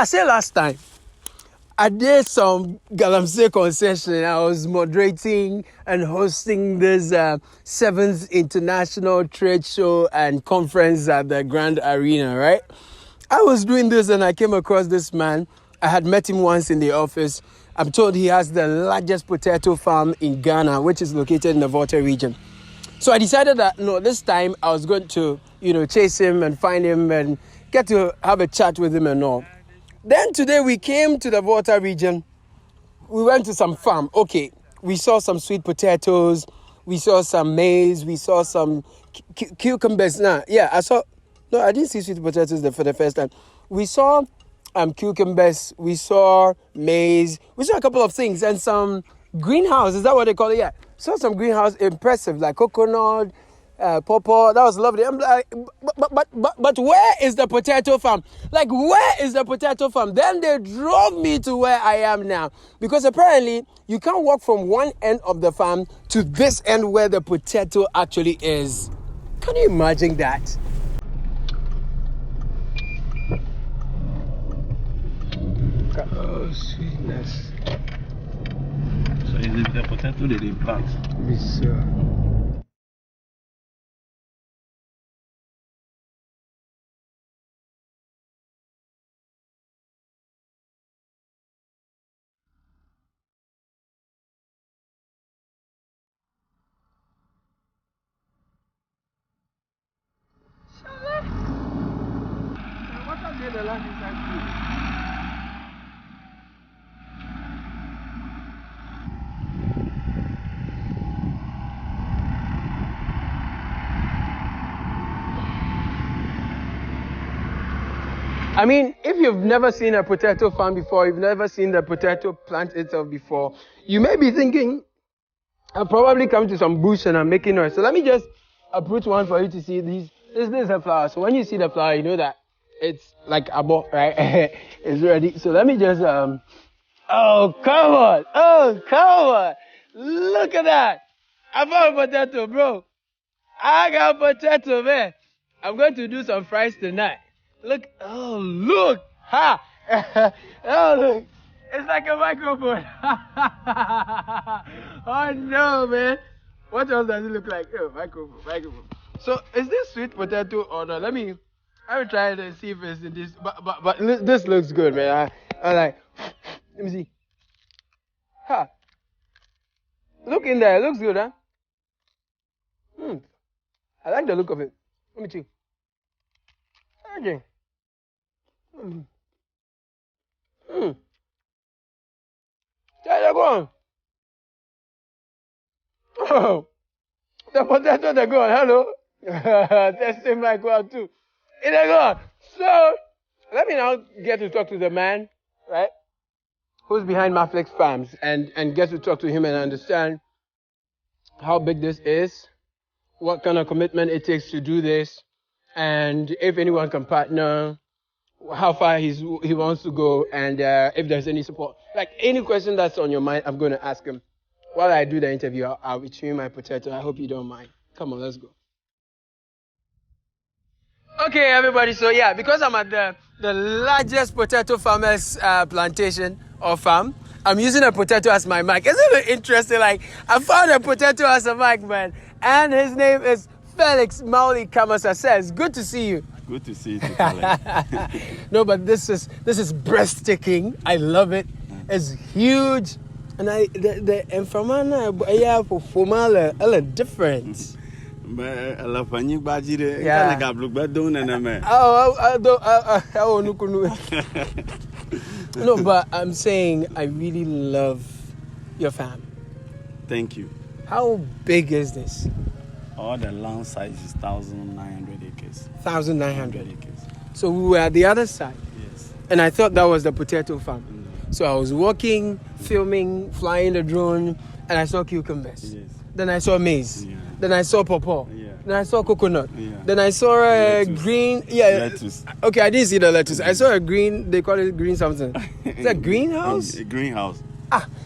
I said last time, I did some Galamsey concession. I was moderating and hosting this 7th International Trade Show and Conference at the Grand Arena, right? I was doing this and I came across this man. I had met him once in the office. I'm told he has the largest potato farm in Ghana, which is located in the Volta region. So I decided that, no, this time I was going to, chase him and find him and get to have a chat with him and all. Then today we came to the Volta region. We went to some farm. Okay, we saw some sweet potatoes. We saw some maize. We saw some cucumbers. I didn't see sweet potatoes for the first time. We saw cucumbers. We saw maize. We saw a couple of things and some greenhouse. Is that what they call it? Yeah. Saw some greenhouse, impressive, like coconut, pawpaw. That was lovely. I'm like, but where is the potato farm? Like, where is the potato farm? Then they drove me to where I am now. Because apparently, you can't walk from one end of the farm to this end where the potato actually is. Can you imagine that? Oh, sweetness. So is it the potato that they plant? Yes, I mean, if you've never seen a potato farm before, you've never seen the potato plant itself before, you may be thinking, I'll probably come to some bush and I'm making noise. So let me just uproot one for you to see. This is a flower. So when you see the flower, you know that it's like a ball, right? It's ready. So let me just, oh, come on. Oh, come on. Look at that. I found a potato, bro. I got a potato, man. I'm going to do some fries tonight. Look, oh, look, ha, oh, look, it's like a microphone. Oh, no, man. What else does it look like? Oh, microphone. So, is this sweet potato or not? Let me try to see if it's in this, but this looks good, man. I like, let me see. Ha, look in there, it looks good, huh? I like the look of it. Let me see. Okay. There you go. Oh, the potato they go. Hello. Testing my God too. There you go. So let me now get to talk to the man, right? Who's behind Maflix Farms and get to talk to him and understand how big this is, what kind of commitment it takes to do this, and if anyone can partner, how far he wants to go, and if there's any support. Like any question that's on your mind, I'm going to ask him. While I do the interview, I'll be chewing my potato. I hope you don't mind. Come on, let's go. Okay, everybody. So yeah, because I'm at the largest potato farmers plantation or farm, I'm using a potato as my mic. Isn't it interesting? Like, I found a potato as a mic, man. And his name is Felix Mawuli Kamassah. Says, good to see you. Good to see you, Felix. No, but this is breathtaking. I love it. It's huge, and the information for formal are different. Yeah. No, but I'm saying I really love your farm. Thank you. How big is this? All the land size is 1,900 acres. 1,900 acres. So we were at the other side. Yes. And I thought that was the potato farm. So I was walking, filming, flying the drone, and I saw cucumbers. Yes. Then I saw maize. Yeah. Then I saw pawpaw. Yeah. Then I saw coconut. Yeah. Then I saw a green. Yeah. Lettuce. Okay, I didn't see the lettuce. I saw a green. They call it green something. Is that greenhouse? A greenhouse.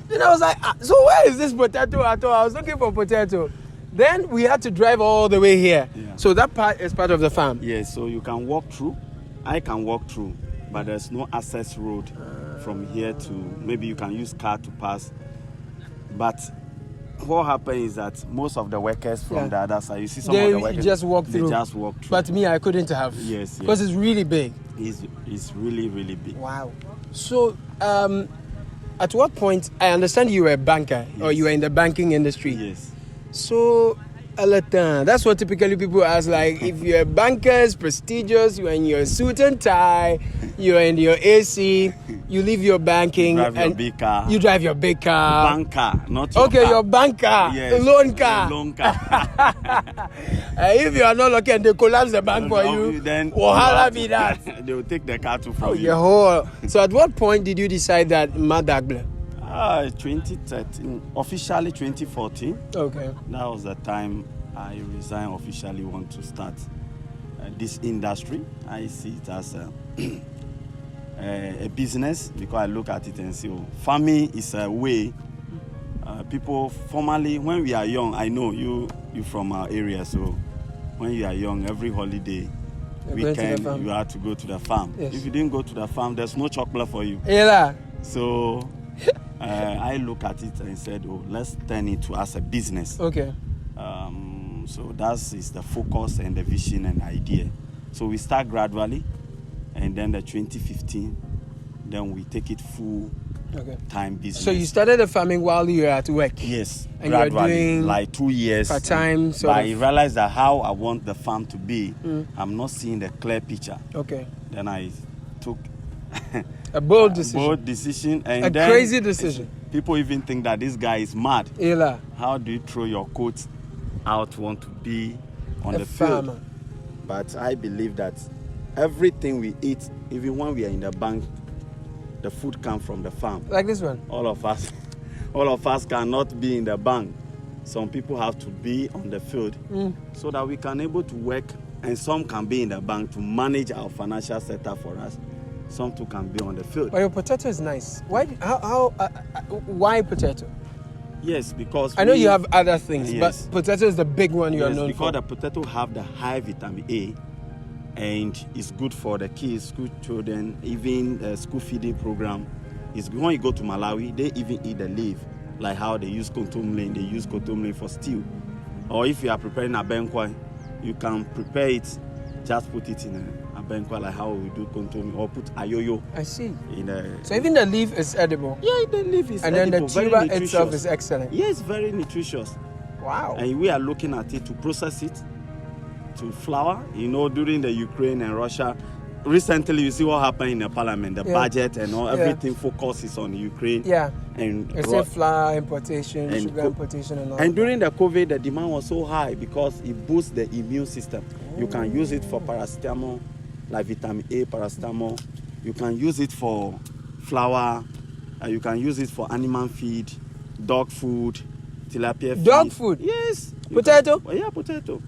Then I was like, so where is this potato at all? I was looking for potato. Then we had to drive all the way here. Yeah. So that part is part of the farm. Yes, so you can walk through. I can walk through. but there's no access road from here to, maybe you can use car to pass. But what happened is that most of the workers from the other side, you see some of the workers, just walk through. They just walk through. But me, I couldn't have. Yes. Because it's really big. It's really, really big. Wow. So, at what point, I understand you were a banker, or you were in the banking industry. Yes. So, that's what typically people ask, like, if you're a banker, it's prestigious, you're in your suit and tie, you're in your AC, you leave your banking. You drive your big car. You drive your big car. Banker, not your car. Okay, your banker. Yes. Loan car. Loan car. If you are not lucky and they collapse the bank for you, then wahala be that. They will take the car from you. Your whole. So at what point did you decide that Madagble? 2013, officially 2014. Okay. That was the time I resigned, officially want to start this industry. I see it as a business because I look at it and say, farming is a way. People formerly, when we are young, I know you from our area, so when you are young, every holiday, weekend, you have to go to the farm. Yes. If you didn't go to the farm, there's no chocolate for you. Yeah. So I look at it and said, let's turn it to as a business. Okay. So that is the focus and the vision and idea. So we start gradually, and then the 2015, then we take it full time business. So you started the farming while you were at work? Yes, and gradually, you were doing like 2 years. part-time. But I realized that how I want the farm to be, I'm not seeing the clear picture. Okay. Then I took a bold decision. Bold decision, and a then crazy decision. People even think that this guy is mad. Ela. How do you throw your coat out, want to be on the farmer. field? But I believe that everything we eat, even when we are in the bank, the food comes from the farm. Like this one. All of us cannot be in the bank. Some people have to be on the field so that we can able to work, and some can be in the bank to manage our financial setup for us. Some too can be on the field. But your potato is nice. Why? Why potato? Yes, because I know you have other things, yes, but potato is the big one you are known because for. the potato have the high vitamin A, and it's good for the kids, school children, even the school feeding program. It's when you go to Malawi, they even eat the leaf, like how they use kontomle. They use kontomle for stew, or if you are preparing a benkwa, you can prepare it, just put it in a benkwa, like how we do kontomle, or put ayoyo. I see. So even the leaf is edible. Yeah, the leaf is and edible. And then the tuber itself is excellent. Yes, very nutritious. Wow. And we are looking at it to process it to flour. During the Ukraine and Russia, recently you see what happened in the parliament, the budget and all, everything focuses on Ukraine. Yeah. And flour importation, sugar importation and all. And during the COVID, the demand was so high because it boosts the immune system. You can use it for paracetamol, like vitamin A, paracetamol. You can use it for flour. You can use it for animal feed, dog food, tilapia feed. Dog food? Yes. Potato? Yeah, potato.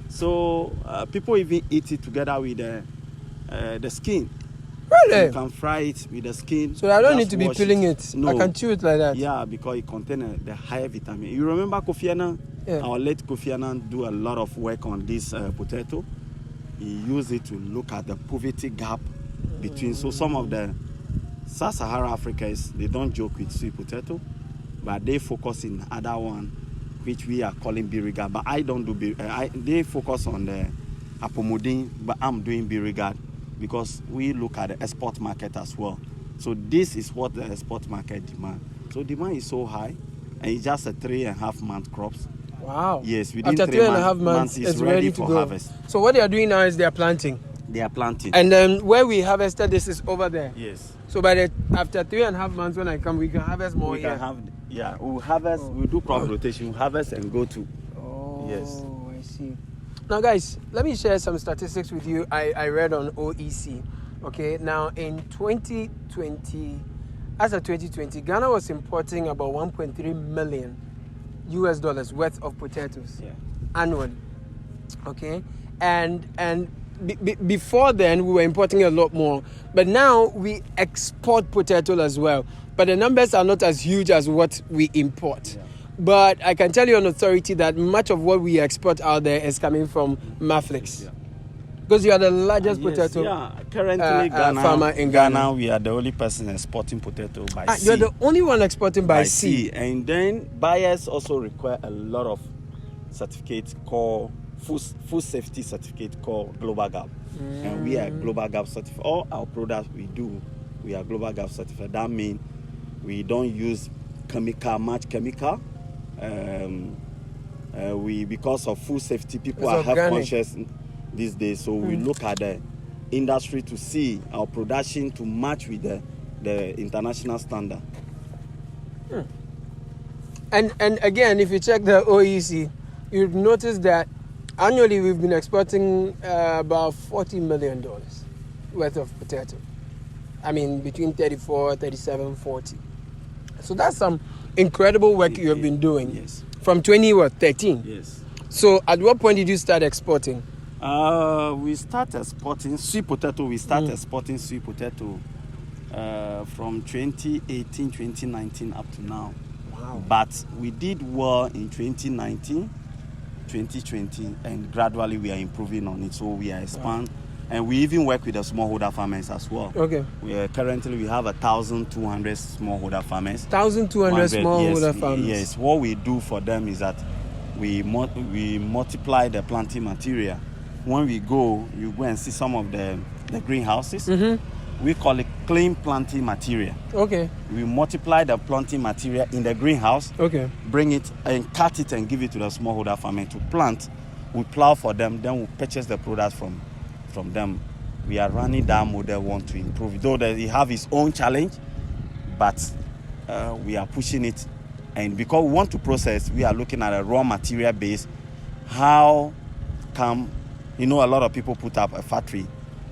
So people even eat it together with the skin. Really? You can fry it with the skin. So I don't need to be peeling it. No. I can chew it like that. Yeah, because it contains the higher vitamin. You remember Kofi Annan? Yeah. Our late Kofi Annan do a lot of work on this potato. He used it to look at the poverty gap between. So some of the Sub-Saharan Africans, they don't joke with sweet potato, but they focus in other one, which we are calling birigad. But I don't do they focus on the apomodin, but I'm doing birigad because we look at the export market as well. So this is what the export market demand. So demand is so high, and it's just a 3.5 month crops. Wow. Yes, within after 3.5 months, it's ready for to go. harvest. So what they are doing now is they are planting. They are planting. And then where we harvested this is over there. Yes. So after 3.5 months when I come, we can harvest more here. We'll harvest, we'll do crop rotation, we'll harvest and go to. Oh, yes. I see. Now guys, let me share some statistics with you I read on OEC. Okay, now in 2020, as of 2020, Ghana was importing about $1.3 million worth of potatoes annually. Okay, and before then we were importing a lot more, but now we export potato as well. But the numbers are not as huge as what we import. Yeah. But I can tell you on authority that much of what we export out there is coming from Maflix. Yeah. Because you are the largest potato currently farmer in Ghana. We are the only person exporting potato by sea. You're the only one exporting by sea. And then buyers also require a lot of certificates called food safety certificate called Global Gap. And we are Global Gap certified. All our products we are Global Gap certified. That means we don't use much chemical. Because of food safety, people are health conscious these days, so we look at the industry to see our production to match with the international standard. And again, if you check the OEC, you've noticed that annually we've been exporting about $40 million worth of potato. I mean, between 34, 37, 40. So that's some incredible work you have been doing. Yes. From 2013. Yes. So at what point did you start exporting? We start exporting sweet potato. We start exporting sweet potato from 2018, 2019 up to now. Wow. But we did well in 2019, 2020, and gradually we are improving on it. So we are expanding. And we even work with the smallholder farmers as well. Okay. We have 1,200 smallholder farmers. 1,200 smallholder farmers. Yes. What we do for them is that we multiply the planting material. When you go and see some of the greenhouses. We call it clean planting material. Okay. We multiply the planting material in the greenhouse. Okay. Bring it and cut it and give it to the smallholder farmer to plant. We plow for them, then we purchase the products from them. We are running that model, want to improve. Though he have his own challenge, but we are pushing it. And because we want to process, we are looking at a raw material base. How come, a lot of people put up a factory.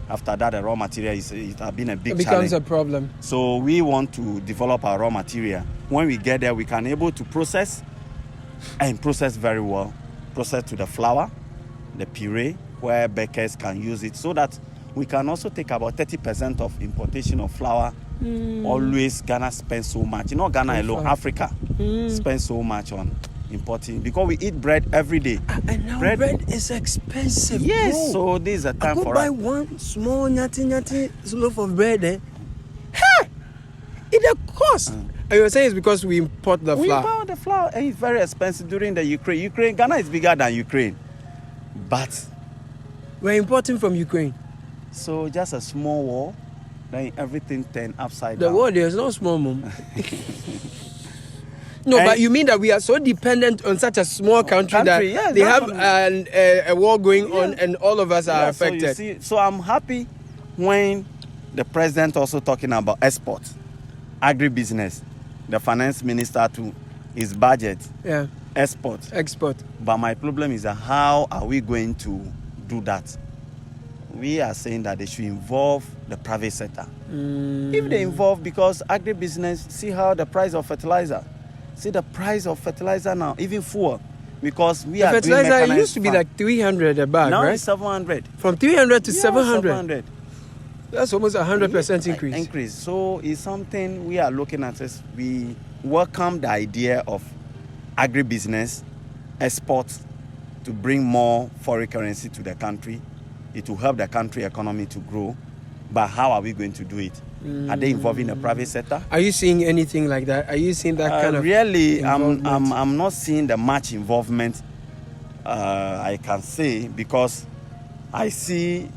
After that, the raw material it has been a big challenge. It becomes a problem. So we want to develop our raw material. When we get there, we can able to process very well. Process to the flour, the puree, where bakers can use it, so that we can also take about 30% of importation of flour. Always Ghana spends so much. Ghana alone, Africa spends so much on importing because we eat bread every day. And now bread is expensive. Yes, bro. so this is a time for us. I could buy one small nyati loaf of bread. Hey, it a cost. And you're saying it's because we import the flour. We import the flour, and it's very expensive during the Ukraine. Ghana is bigger than Ukraine, but we're importing from Ukraine. So just a small war, then everything turned upside down. The war there is no small, mom. No, but you mean that we are so dependent on such a small country that they have a war going on and all of us are affected. So I'm happy when the president also talking about export, agribusiness, the finance minister to his budget, export. But my problem is that how are we going to do that? We are saying that they should involve the private sector. If they involve, because agribusiness, see how the price of fertilizer. See the price of fertilizer now, even fuel, because we are doing mechanized fertilizer used to be like 300 a bag, now right? It's 700. From 300 to 700. 700. That's almost 100% increase. So it's something we are looking at. We welcome the idea of agribusiness, export, to bring more foreign currency to the country. It will help the country economy to grow. But how are we going to do it? Are they involving the private sector? Are you seeing anything like that? Are you seeing that kind of really, I'm not seeing the much involvement, I can say, because I see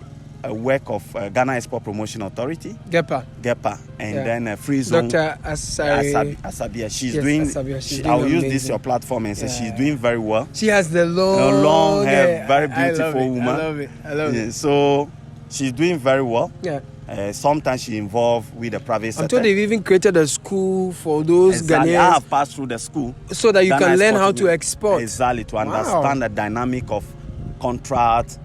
a work of Ghana Export Promotion Authority, GEPA, and then a free zone. Dr. Asabia. She's doing. I'll use this your platform and say she's doing very well. She has the long hair, very beautiful woman. I love it. So she's doing very well. Yeah. Sometimes she involved with the private sector. Until they've even created a school for those Ghanaians. I have passed through the school. So that you can learn how to export. Exactly, to understand the dynamic of contract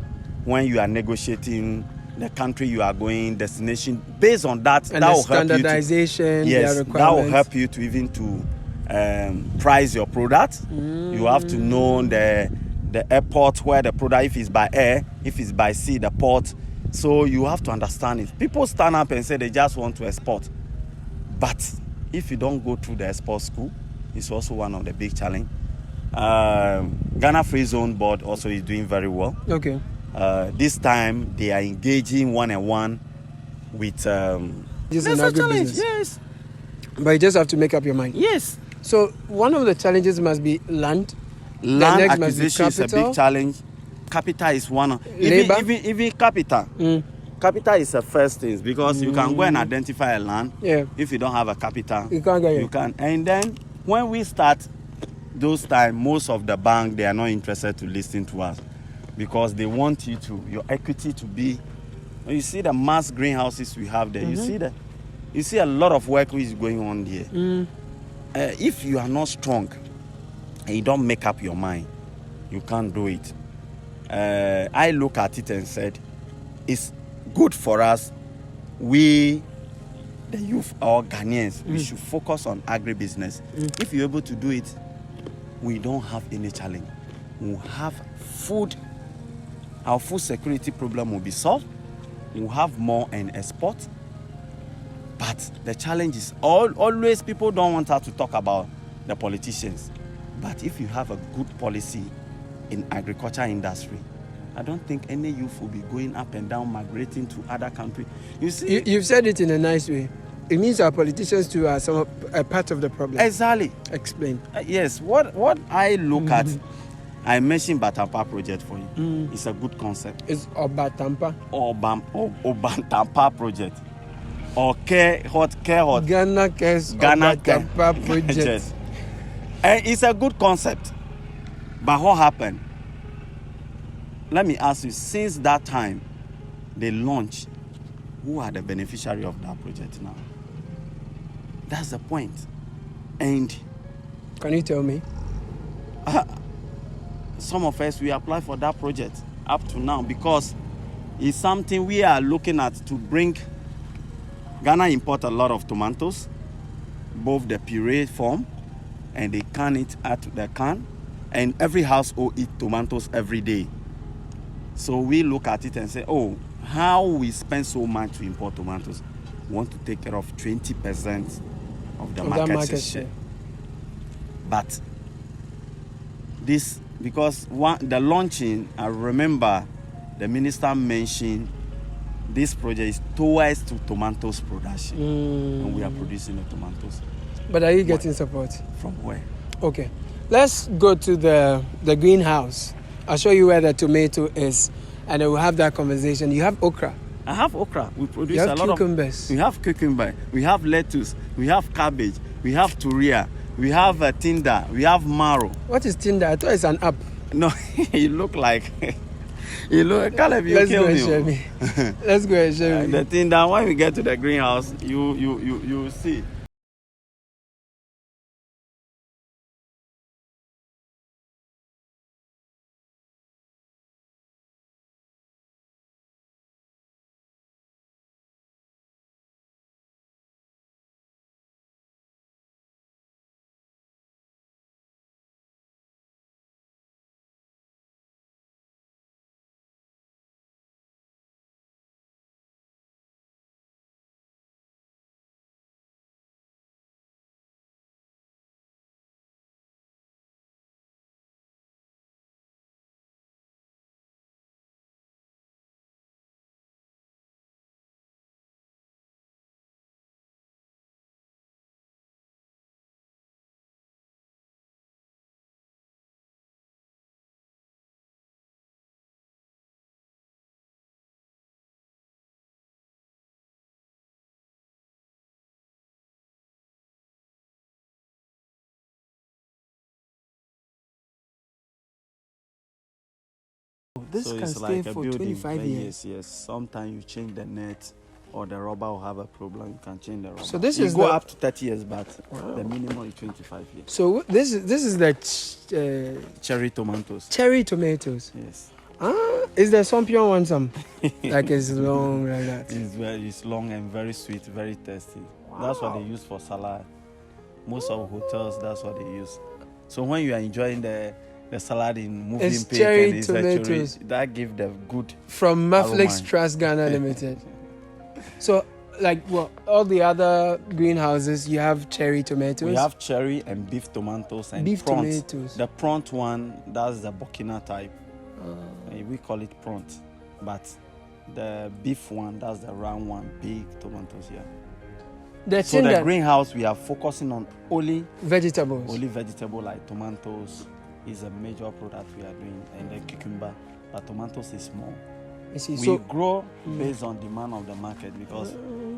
when you are negotiating the country you are going, destination. Based on that, and that the will standardization, help you that will help you to even to price your product. You have to know the airport where the product, if it's by air, if it's by sea, the port. So you have to understand it. People stand up and say they just want to export. But if you don't go through the export school, it's also one of the big challenges. Ghana Free Zone Board also is doing very well. Okay. This time they are engaging one-on-one with. This is That's an a challenge. agribusiness. Yes. But you just have to make up your mind. Yes. So one of the challenges must be land. Land next must be acquisition is a capital. big challenge. Capital is one of Labor. even capital. Capital is the first thing because you can go and identify a land. Yeah. If you don't have a capital, You can't get it. you can. And then when we start those time, most of the bank they are not interested to listen to us because they want your equity to be. You see the mass greenhouses we have there. You see a lot of work which is going on here. If you are not strong and you don't make up your mind, you can't do it. I look at it and said, it's good for us. We, the youth or Ghanaians, we should focus on agribusiness. If you're able to do it, we don't have any challenge. We'll have food. Our food security problem will be solved. We'll have more and export. But the challenge is always people don't want us to talk about the politicians. But if you have a good policy in agriculture industry, I don't think any youth will be going up and down, migrating to other countries. You see, You've said it in a nice way. It means our politicians too are a part of the problem. exactly. Explain. Yes. What I look at, I mentioned Batampa project for you. It's a good concept. It's Obatampa. Obantampa project. Or Care Hot. Ghana Cares Obatampa project. And it's a good concept. But what happened? Let me ask you, since that time they launched, who are the beneficiary of that project now? That's the point. And Can you tell me? some of us, we apply for that project up to now because it's something we are looking at to bring. Ghana import a lot of tomatoes, both the puree form and they can it at the can, and every household eat tomatoes every day. So we look at it and say, oh, how we spend so much to import tomatoes? We want to take care of 20% of the market share. But this, because the launching, I remember the minister mentioned this project is towards to tomatoes production. And we are producing the tomatoes. But are you getting support? From where? Okay. Let's go to the greenhouse. I'll show you where the tomato is, and then we'll have that conversation. You have okra. I have okra. We produce You have a lot cucumbers. We have cucumber. We have lettuce. We have cabbage. We have turia. We have tinder. We have marrow. What is Tinder? I thought it's an app. No, you look like you look. Caleb, you Let's kill go and me. show me. Let's go and show me. The tinder. When we get to the greenhouse, you see. This So can it's stay like a for building. 25 years. Yes. Sometimes you change the net or the rubber will have a problem. You can change the rubber. So this you is go the- up to 30 years, but the minimum is 25 years. So this is the Cherry tomatoes. cherry tomatoes. Yes. Is there some pure one? Some like it's long like that. It's long and very sweet, very tasty. That's what they use for salad. Most of hotels, that's what they use. So when you are enjoying the salad in moving It's pig cherry and it's a tomatoes. that gives the good. From Maflix Aroma. Trust Ghana Limited. So, like, well, all the other greenhouses, you have cherry tomatoes. We have cherry and beef tomatoes and Beef prawns. tomatoes. The prawn one, that's the Burkina type. We call it pront, but the beef one, that's the round one, big tomatoes here. So the greenhouse, we are focusing on only vegetables. Only vegetable like tomatoes is a major product we are doing, and the cucumber, but tomatoes is small. We grow based on demand of the market, because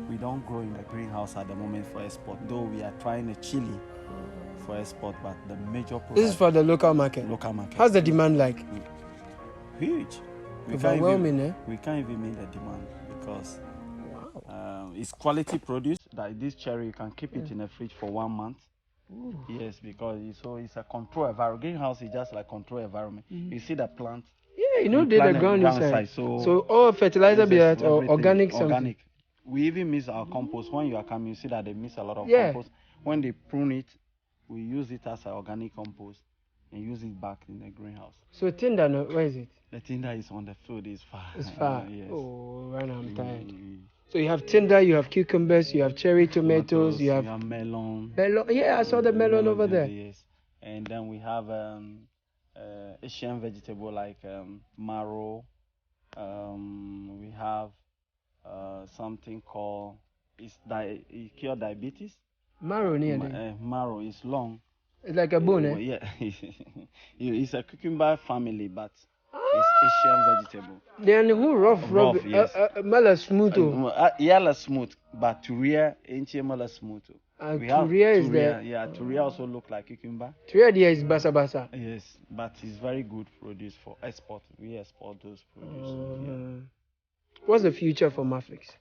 we don't grow in the greenhouse at the moment for export, though we are trying a chili for export, but the major product... This is for the local market? Local market. How's the demand like? Huge. Overwhelming, we can't even meet the demand, because it's quality produce. Like this cherry, you can keep it in the fridge for 1 month. Ooh. Yes, because it's a control environment. Greenhouse is just like control environment. You see the plant. Yeah, you know the ground inside. So all fertilizer be that or organic something. Organic. We even miss our compost. When you are coming, you see that they miss a lot of compost. When they prune it, we use it as an organic compost and use it back in the greenhouse. So tinder, where is it? The tinder is on the field. It's far. It's far. Yes. Oh, right now I'm tired. So you have tinder, you have cucumbers, you have cherry tomatoes, you have melon. Melon. Yeah, I saw the melon over there. Yes. And then we have Asian vegetable like marrow. We have something called it cure diabetes. Marrow near there. Marrow is long. It's like a bone, Yeah. It's a cucumber family, but it's Asian vegetable. Then who rough yes. Mala smooth. Yellow smooth, but Turia ain't mala smooth. Turia is there. Yeah, Turia also look like cucumber. Turia there is basa. Yes, but it's very good produce for export. We export those produce. What's the future for Maflix?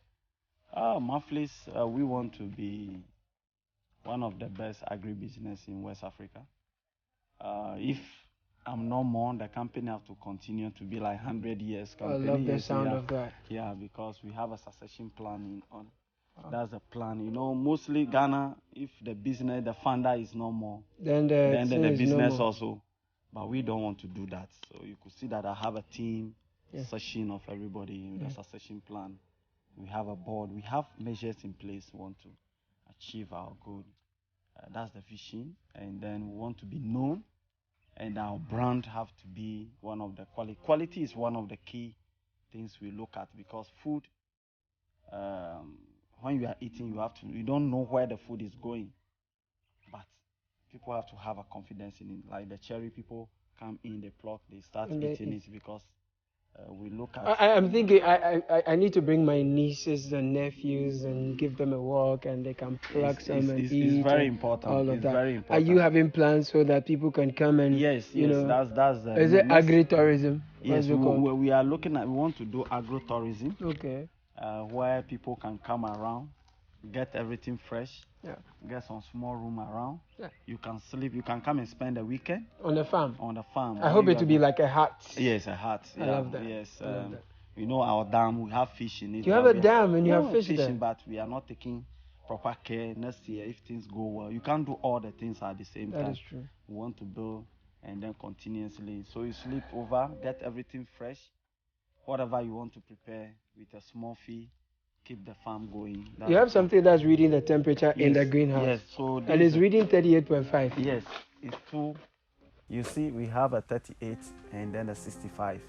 Maflix, we want to be one of the best agribusiness in West Africa. If I'm no more, the company have to continue to be like 100 years company. I love the sound of that. Yeah, because we have a succession plan on. That's the plan. You know, mostly Ghana, if the business, the founder is no more, then the business also. But we don't want to do that. So you could see that I have a team, session of everybody with a succession plan. We have a board. We have measures in place. We want to achieve our goal. That's the vision. And then we want to be known. And our brand have to be one of the quality. Quality is one of the key things we look at, because food, when you are eating, you don't know where the food is going. But people have to have a confidence in it. Like the cherry, people come in, they pluck, they start eating it, because we look at... I'm thinking I need to bring my nieces and nephews and give them a walk, and they can pluck some and eat. It's very important. All of it's that. Very important. Are you having plans so that people can come and... Yes, that's the... Is it agri-tourism? Yes, we are looking at... We want to do agri-tourism. Okay. Where people can come around, get everything fresh, get some small room around. Yeah. You can sleep. You can come and spend the weekend on the farm. On the farm. I hope it will be like a hut. Yes, a hut. I love that. Yes. I love that. You know our dam. We have fish in it. You have a dam and you have fish fishing, there. But we are not taking proper care. Next year, if things go well, you can't do all the things at the same time. That is true. We want to build and then continuously. So you sleep over, get everything fresh. Whatever you want to prepare with a small fee. Keep the farm going. You have something that's reading the temperature in the greenhouse. Yes, so and it's reading 38.5. Yes, it's two. You see, we have a 38 and then a 65.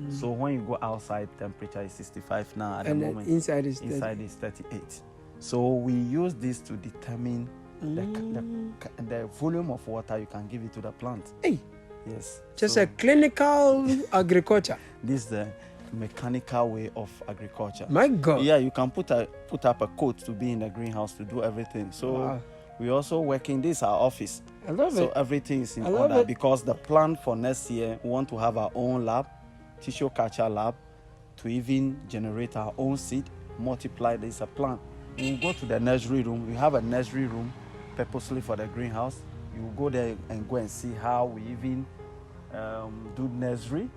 So when you go outside, temperature is 65 now at the moment. Inside is 38. So we use this to determine the volume of water you can give it to the plant. Hey. Yes. Just a clinical agriculture. This is the mechanical way of agriculture. My God. Yeah, you can put up a coat to be in the greenhouse to do everything. So we also working. This is our office. I love it. So everything is in order, because the plan for next year, we want to have our own lab, tissue culture lab, to even generate our own seed, multiply. This is a plan. We go to the nursery room. We have a nursery room purposely for the greenhouse. You go there and go and see how we even do nursery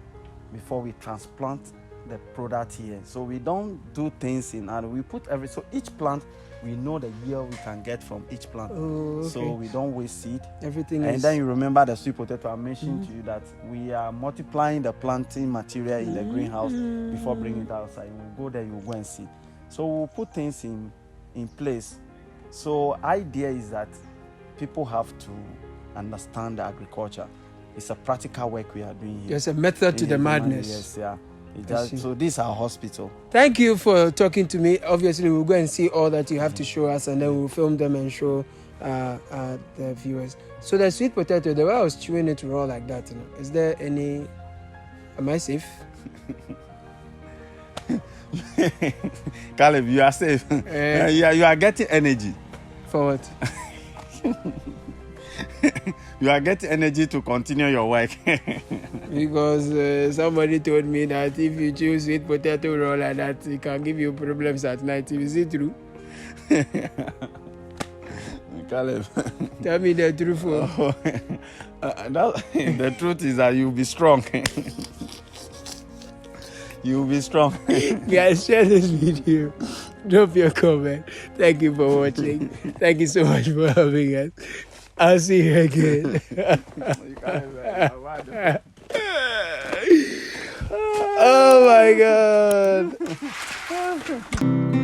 before we transplant the product here. So we don't do things in and we put so each plant, we know the yield we can get from each plant. Oh, okay. So we don't waste seed. Everything and then you remember the sweet potato I mentioned to you, that we are multiplying the planting material in the greenhouse before bringing it outside. We'll go there, you'll go and see. So we'll put things in place. So idea is that people have to understand the agriculture. it's a practical work we are doing here. There's a method to the madness. Yes, yeah. So this is our hospital. Thank you for talking to me. Obviously, we'll go and see all that you have to show us, and then we'll film them and show the viewers. So the sweet potato, the way I was chewing it raw like that, is there any... Am I safe? Caleb, you are safe. You are getting energy. For what? You are getting energy to continue your work. Because somebody told me that if you chew sweet potato raw like that, it can give you problems at night. Is it true? Caleb. Tell me the truth. The truth is that you'll be strong. You'll be strong. Guys, share this video. Drop your comment. Thank you for watching. Thank you so much for having us. I'll see you again. Oh my God.